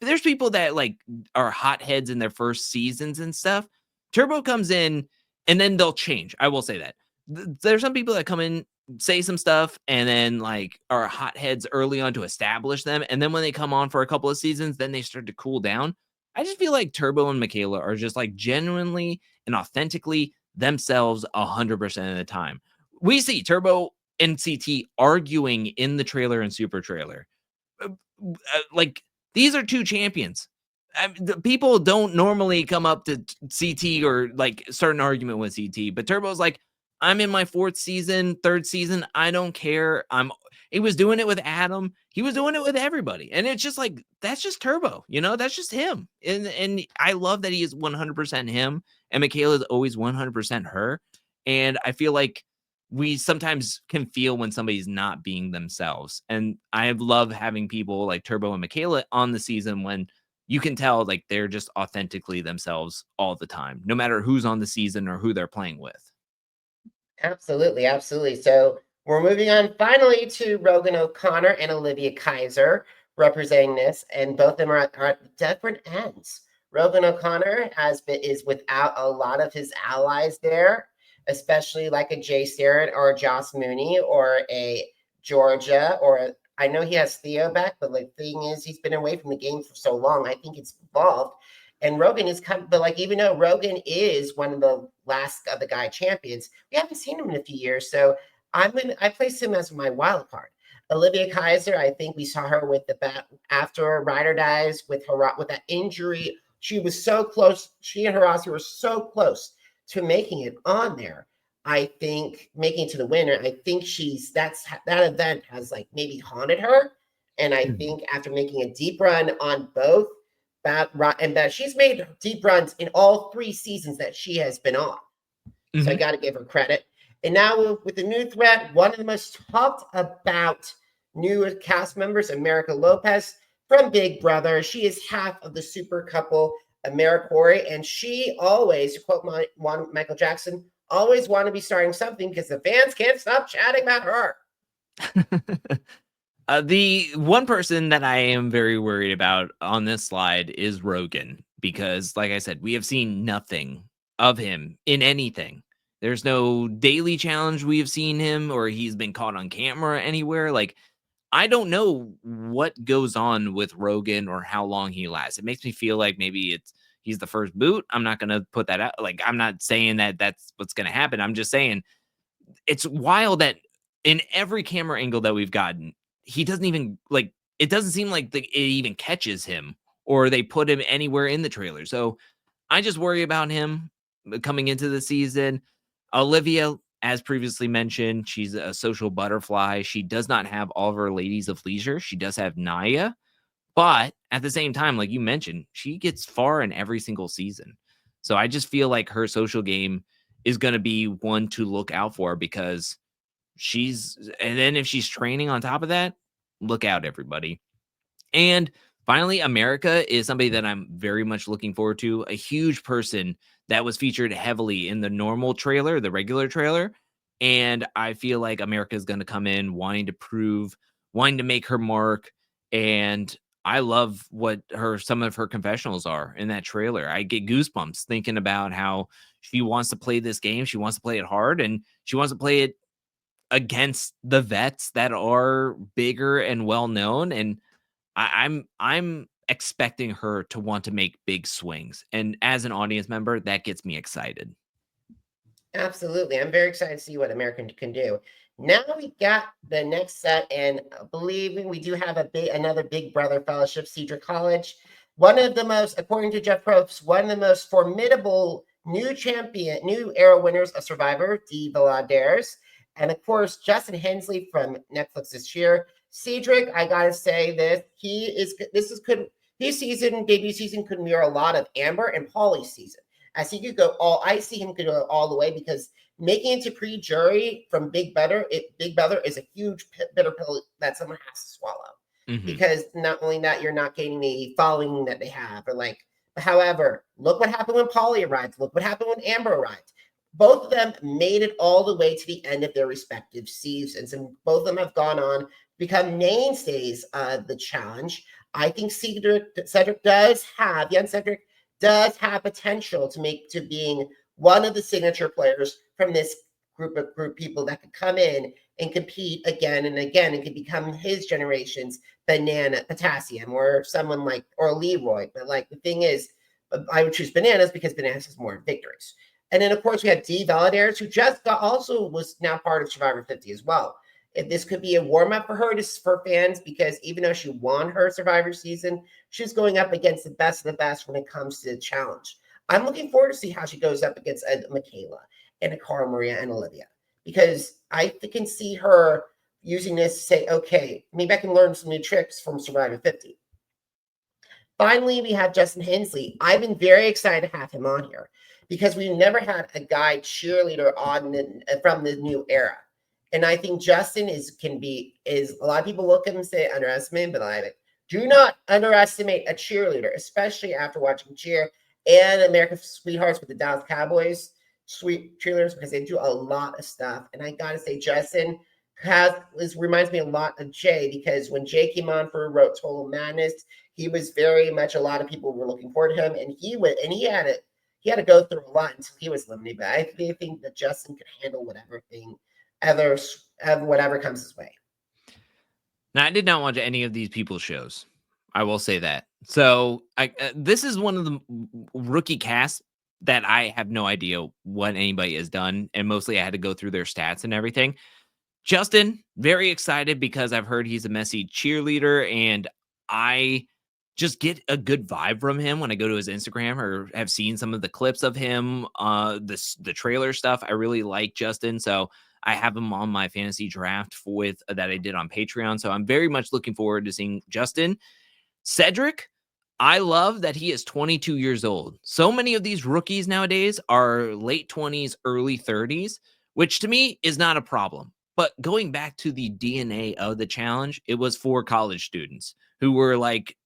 there's people that like are hotheads in their first seasons and stuff. Turbo comes in and then they'll change. I will say that. There's some people that come in, say some stuff, and then like are hotheads early on to establish them. And then when they come on for a couple of seasons, then they start to cool down. I just feel like Turbo and Michaela are just like genuinely and authentically themselves 100% of the time. We see Turbo and CT arguing in the trailer and super trailer. Like, these are two champions. The people don't normally come up to CT or like start an argument with CT, but Turbo's like, I'm in my third season. I don't care. He was doing it with Adam. He was doing it with everybody. And it's just like, that's just Turbo, that's just him. And I love that he is 100% him and Michaela is always 100% her. And I feel like we sometimes can feel when somebody's not being themselves. And I love having people like Turbo and Michaela on the season when you can tell like they're just authentically themselves all the time, no matter who's on the season or who they're playing with. Absolutely, absolutely. So we're moving on finally to Rogan O'Connor and Olivia Kaiser representing this, and both of them are at different ends. Rogan O'Connor is without a lot of his allies there, especially like a Jay Starrett or a Joss Mooney or a Georgia I know he has Theo back, but the thing is he's been away from the game for so long. I think it's evolved. And Rogan is but like, even though Rogan is one of the last of the guy champions, we haven't seen him in a few years. So I place him as my wild card. Olivia Kaiser, I think we saw her with the bat after Ryder dies with that injury. She was so close. She and Hirasi were so close to making it on there. I think making it to the winner. I think that event has like maybe haunted her. And I think after making a deep run on both, she's made deep runs in all 3 seasons that she has been on. So I got to give her credit. And now with the new threat, one of the most talked about new cast members, America Lopez from Big Brother. She is half of the super couple, AmeriCorey, and she always, to quote Michael Jackson, always want to be starting something because the fans can't stop chatting about her. The one person that I am very worried about on this slide is Rogan, because like I said, we have seen nothing of him in anything. There's no daily challenge we have seen him, or he's been caught on camera anywhere. Like, I don't know what goes on with Rogan or how long he lasts. It makes me feel like maybe he's the first boot. I'm not going to put that out. Like, I'm not saying that that's what's going to happen. I'm just saying it's wild that in every camera angle that we've gotten, he doesn't even it doesn't seem like it even catches him or they put him anywhere in the trailer. So I just worry about him coming into the season. Olivia, as previously mentioned, she's a social butterfly. She does not have all of her ladies of leisure. She does have Naya, but at the same time, like you mentioned, she gets far in every single season. So I just feel like her social game is going to be one to look out for, because and then if she's training on top of that, look out, everybody. And finally, America is somebody that I'm very much looking forward to. A huge person that was featured heavily in the normal trailer, the regular trailer. And I feel like America is going to come in wanting to make her mark. And I love what some of her confessionals are in that trailer. I get goosebumps thinking about how she wants to play this game. She wants to play it hard, and she wants to play it against the vets that are bigger and well known. And I'm expecting her to want to make big swings. And as an audience member, that gets me excited. Absolutely. I'm very excited to see what American can do. Now we got the next set, and believe me, we do have another Big Brother Fellowship, Cedar College. One of the most, according to Jeff Probst, one of the most formidable new era winners of Survivor, Dee Valadez. And of course, Justin Hensley from Netflix this year. Cedric, I gotta say his debut season could mirror a lot of Amber and Paulie's season. As he could I see him could go all the way because making it to pre-jury from Big Brother is a huge bitter pill that someone has to swallow. Mhm. Because not only that, you're not getting the following that they have, or like, however, look what happened when Paulie arrived. Look what happened when Amber arrived. Both of them made it all the way to the end of their respective seasons, and both of them have gone on to become mainstays of the challenge. I think Cedric does have potential to being one of the signature players from this group of people that could come in and compete again and again and could become his generation's potassium, or someone like, or Leroy. But like, the thing is, I would choose Bananas because Bananas has more victories. And then, of course, we have Dee Validares, who was now part of Survivor 50 as well. If this could be a warm-up for her for fans, because even though she won her Survivor season, she's going up against the best of the best when it comes to the challenge. I'm looking forward to see how she goes up against Michaela and Cara Maria and Olivia, because I can see her using this to say, okay, maybe I can learn some new tricks from Survivor 50. Finally, we have Justin Hensley. I've been very excited to have him on here because we've never had a guy cheerleader from the new era. And I think Justin is a lot of people look at him and say underestimate, but do not underestimate a cheerleader, especially after watching Cheer and America's Sweethearts with the Dallas Cowboys sweet cheerleaders, because they do a lot of stuff. And I gotta say, Justin reminds me a lot of Jay, because when Jay came on for wrote Total Madness, he was very much, a lot of people were looking forward to him, and he had to go through a lot until he was eliminated. But I think that Justin could handle whatever comes his way. Now, I did not watch any of these people's shows. I will say that. So this is one of the rookie casts that I have no idea what anybody has done. And mostly I had to go through their stats and everything. Justin, very excited because I've heard he's a messy cheerleader, and I just get a good vibe from him when I go to his Instagram or have seen some of the clips of him, the trailer stuff. I really like Justin. So I have him on my fantasy draft that I did on Patreon. So I'm very much looking forward to seeing Justin. Cedric, I love that he is 22 years old. So many of these rookies nowadays are late 20s, early 30s, which to me is not a problem. But going back to the DNA of the challenge, it was for college students who were like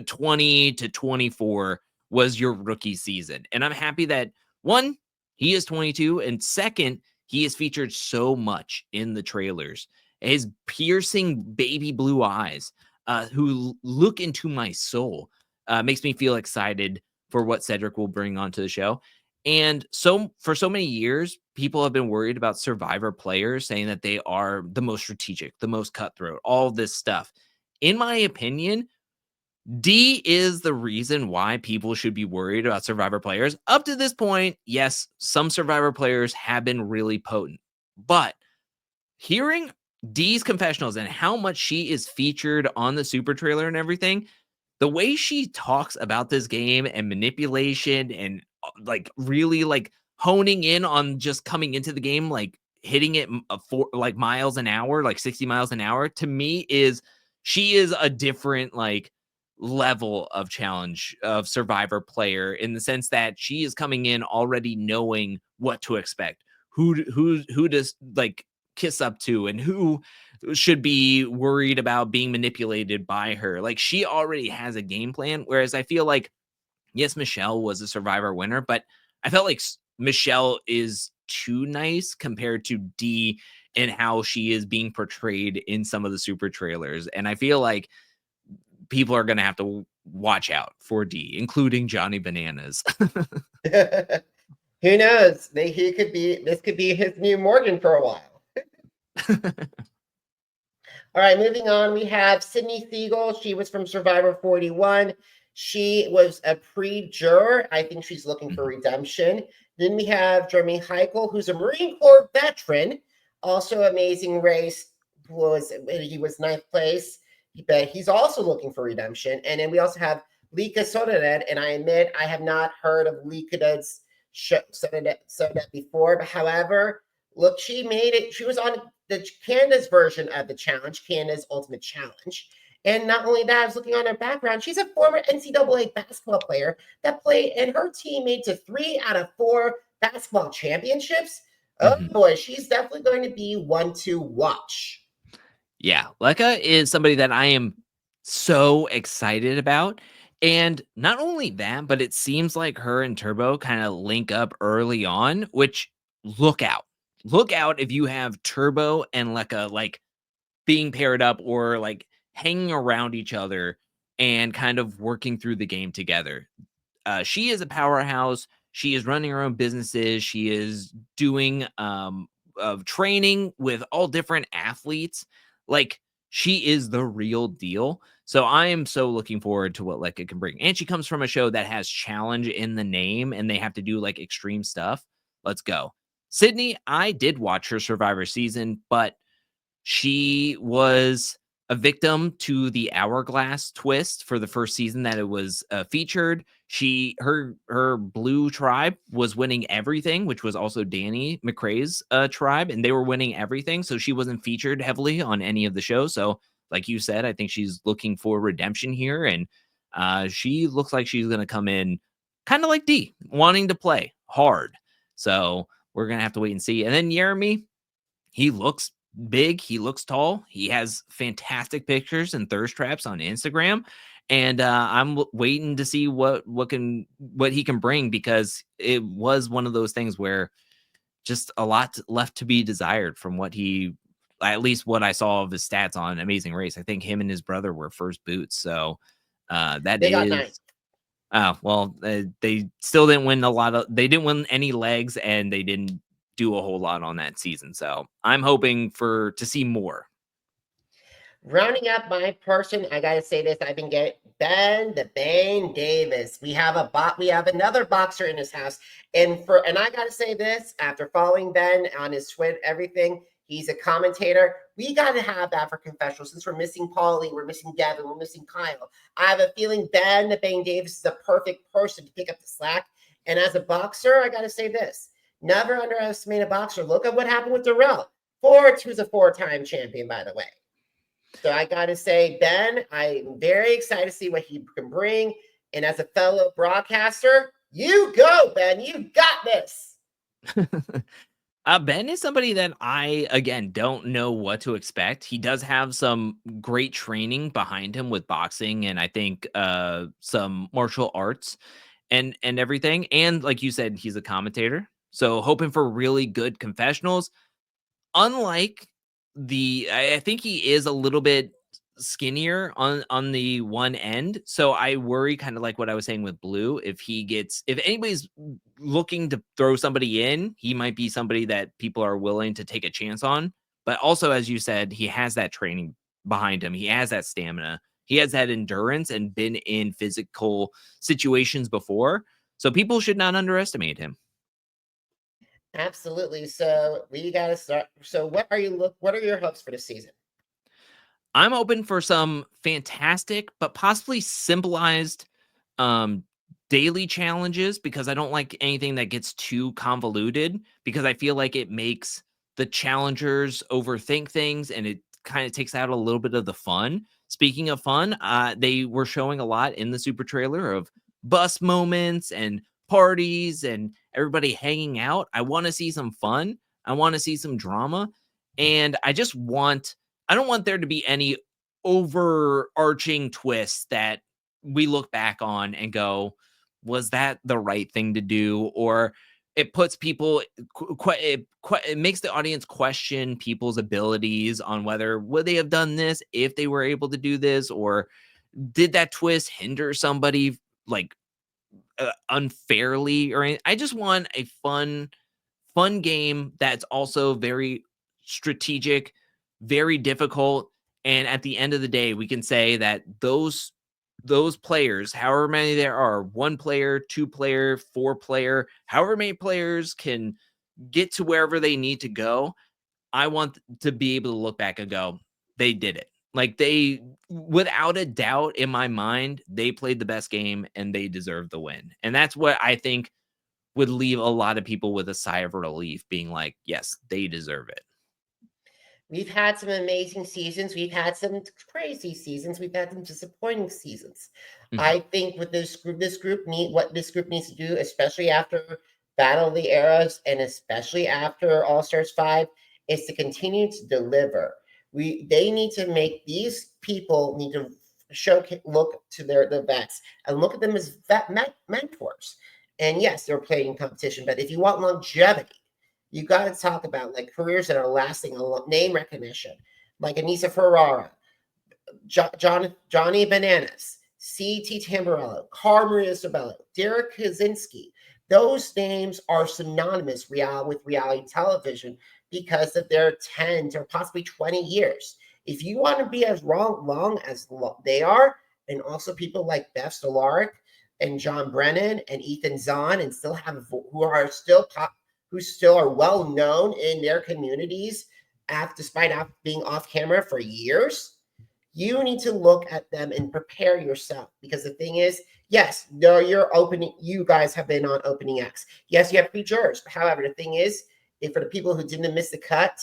20 to 24 was your rookie season. And I'm happy that, one, he is 22, and second, he is featured so much in the trailers. His piercing baby blue eyes, who look into my soul, makes me feel excited for what Cedric will bring onto the show. And so for so many years, people have been worried about Survivor players, saying that they are the most strategic, the most cutthroat, all this stuff. In my opinion, D is the reason why people should be worried about Survivor players. Up to this point, yes, some Survivor players have been really potent, but hearing D's confessionals and how much she is featured on the super trailer and everything, the way she talks about this game and manipulation and like really like honing in on just coming into the game, like hitting it for like miles an hour, like 60 miles an hour, to me she is a different like level of challenge of Survivor player, in the sense that she is coming in already knowing what to expect, who does like kiss up to, and who should be worried about being manipulated by her. Like, she already has a game plan. Whereas I feel like, yes, Michelle was a Survivor winner, but I felt like Michelle is too nice compared to D and how she is being portrayed in some of the super trailers. And I feel like people are going to have to watch out for D, including Johnny Bananas. Who knows? This could be his new Morgan for a while. All right, moving on, we have Sydney Siegel. She was from Survivor 41. She was a pre-juror. I think she's looking for redemption. Then we have Jeremy Heichel, who's a Marine Corps veteran, also Amazing Race. He was ninth place, but he's also looking for redemption. And then we also have Lika Soledad, and I admit I have not heard of Lika's Soledad before. But however, look, she made it. She was on Canada's version of the challenge, Canada's Ultimate Challenge. And not only that, I was looking on her background. She's a former NCAA basketball player that played, and her team made to 3 out of 4 basketball championships. Oh boy, she's definitely going to be one to watch. Yeah, Lecca is somebody that I am so excited about. And not only that, but it seems like her and Turbo kind of link up early on, which look out. Look out if you have Turbo and Lecca like being paired up or like hanging around each other and kind of working through the game together. She is a powerhouse. She is running her own businesses. She is doing of training with all different athletes. Like she is the real deal. So I am so looking forward to what Lecca can bring. And she comes from a show that has challenge in the name and they have to do like extreme stuff. Let's go. Sydney, I did watch her Survivor season, but she was a victim to the hourglass twist for the first season that it was featured. Her blue tribe was winning everything, which was also Danny McRae's tribe, and they were winning everything. So she wasn't featured heavily on any of the shows. So, like you said, I think she's looking for redemption here, and she looks like she's going to come in kind of like D, wanting to play hard. So we're going to have to wait and see. And then Jeremy, he looks big, he looks tall, he has fantastic pictures and thirst traps on Instagram, and I'm waiting to see what he can bring, because it was one of those things where just a lot left to be desired from what he, at least what I saw of his stats on Amazing Race. I think him and his brother were first boots, so that they got is 9. Oh, well, they still didn't win they didn't win any legs, and they didn't do a whole lot on that season. So I'm hoping to see more. Rounding up my person, I gotta say this: I've been getting Ben the Bane Davis. We have another boxer in his house, and I gotta say this: after following Ben on his Twitter, everything, he's a commentator. We gotta have that for confessional. Since we're missing Paulie, we're missing Devin, we're missing Kyle. I have a feeling Ben the Bane Davis is a perfect person to pick up the slack. And as a boxer, I gotta say this: never underestimate a boxer. Look at what happened with Darrell Ford, who's a 4-time champion, by the way. So I got to say, Ben, I'm very excited to see what he can bring. And as a fellow broadcaster, you go, Ben. You got this. Ben is somebody that I, again, don't know what to expect. He does have some great training behind him with boxing and I think some martial arts and everything. And like you said, he's a commentator. So hoping for really good confessionals. Unlike I think he is a little bit skinnier on the one end, so I worry, kind of like what I was saying with Blue, if anybody's looking to throw somebody in, he might be somebody that people are willing to take a chance on. But also, as you said, he has that training behind him, he has that stamina, he has that endurance, and been in physical situations before, so people should not underestimate him. Absolutely. So we got to start. So what are your hopes for the season? I'm open for some fantastic, but possibly symbolized daily challenges, because I don't like anything that gets too convoluted, because I feel like it makes the challengers overthink things and it kind of takes out a little bit of the fun. Speaking of fun, they were showing a lot in the super trailer of bus moments and parties and everybody hanging out. I want to see some fun. I want to see some drama. And I don't want there to be any overarching twists that we look back on and go, was that the right thing to do? Or it puts people, it makes the audience question people's abilities on whether would they have done this if they were able to do this, or did that twist hinder somebody like unfairly or anything. I just want a fun game that's also very strategic, very difficult, and at the end of the day, we can say that those players, however many there are, 1 player, 2 player, 4 player, however many players can get to wherever they need to go. I want to be able to look back and go, they did it. Like without a doubt in my mind, they played the best game and they deserve the win. And that's what I think would leave a lot of people with a sigh of relief, being like, yes, they deserve it. We've had some amazing seasons. We've had some crazy seasons. We've had some disappointing seasons. Mhm. I think with this group what this group needs to do, especially after Battle of the Eras and especially after All Stars 5, is to continue to deliver. They need to make these people need to look to the vets and look at them as mentors. And yes, they're playing in competition, but if you want longevity, you got to talk about like careers that are lasting, name recognition, like Anissa Ferrara, Johnny Bananas, C.T. Tamburello, Cara Maria Sorbello, Derrick Kosinski. Those names are synonymous with reality television because of their 10 or possibly 20 years. If you want to be as long as they are, and also people like Beth Stolaric and John Brennan and Ethan Zahn, and still have who still are well known in their communities, despite being off camera for years, you need to look at them and prepare yourself. Because the thing is, yes, you guys have been on Opening X. Yes, you have pre-jurors. However, the thing is, if for the people who didn't miss the cut,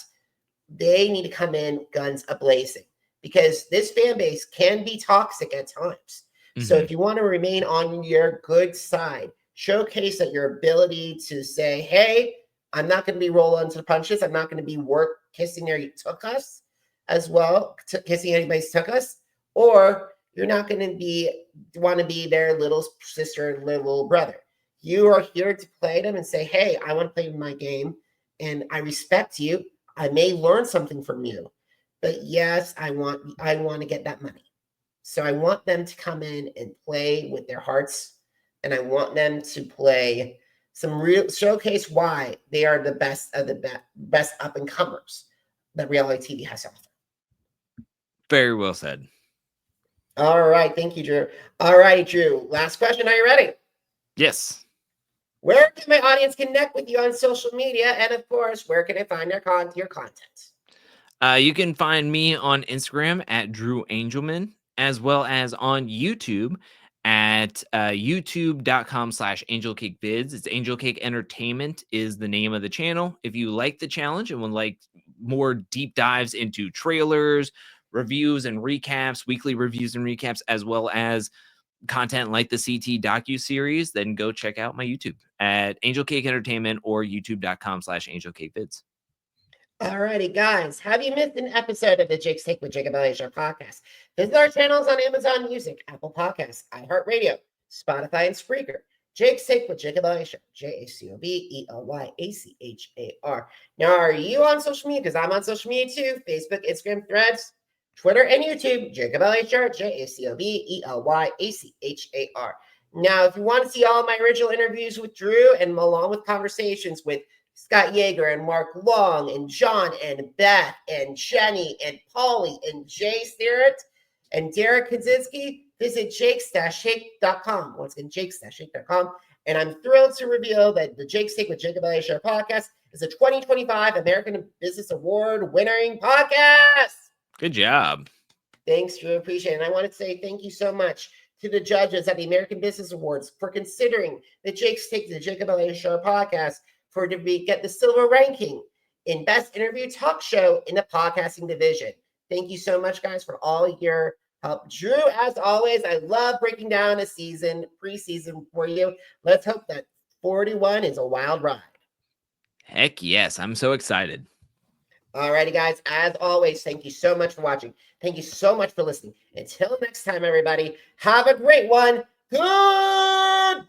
they need to come in guns a-blazing. Because this fan base can be toxic at times. So if you want to remain on your good side, showcase that your ability to say, hey, I'm not going to be rolling into the punches. I'm not going to be kissing their took us as well, kissing anybody's took us. Or you're not going to want to be their little sister, little brother. You are here to play them and say, hey, I want to play my game and I respect you. I may learn something from you. But yes, I want to get that money. So I want them to come in and play with their hearts, and I want them to play showcase why they are the best of the best up and comers that reality TV has to offer. Very well said. All right, thank you, Drew. All right, Drew. Last question. Are you ready? Yes. Where can my audience connect with you on social media, and of course, where can I find your content? You can find me on Instagram at Drew Angelman, as well as on YouTube at youtube.com/angelcakevids. It's Angel Cake Entertainment is the name of the channel. If you like the challenge and would like more deep dives into trailers, reviews and recaps, weekly reviews and recaps, as well as content like the CT docu-series, then go check out my YouTube at Angel Cake Entertainment or youtube.com/angelcakevids. Alrighty, guys. Have you missed an episode of the Jake's Take with Jacob Elyachar podcast? Visit our channels on Amazon Music, Apple Podcasts, iHeartRadio, Spotify, and Spreaker. Jake's Take with Jacob Elyachar, JACOBELYACHAR. Now, are you on social media? Because I'm on social media too: Facebook, Instagram, Threads, Twitter, and YouTube. Jacob Elyachar, JACOBELYACHAR. Now, if you want to see all of my original interviews with Drew and along with conversations with Scott Yeager and Mark Long and John and Beth and Jenny and Polly and Jay Sterrett and Derrick Kosinski, visit jakes-shake.com. Once again, jakes-shake.com. And I'm thrilled to reveal that the Jake's Take with Jacob Elyachar podcast is a 2025 American Business Award winning podcast. Good job. Thanks, Drew. Appreciate it. And I want to say thank you so much to the judges at the American Business Awards for considering the Jake's Take the Jacob Elyachar podcast get the silver ranking in Best Interview Talk Show in the podcasting division. Thank you so much, guys, for all your help. Drew, as always, I love breaking down a preseason for you. Let's hope that 41 is a wild ride. Heck yes. I'm so excited. Alrighty, guys. As always, thank you so much for watching. Thank you so much for listening. Until next time, everybody, have a great one. Goodbye.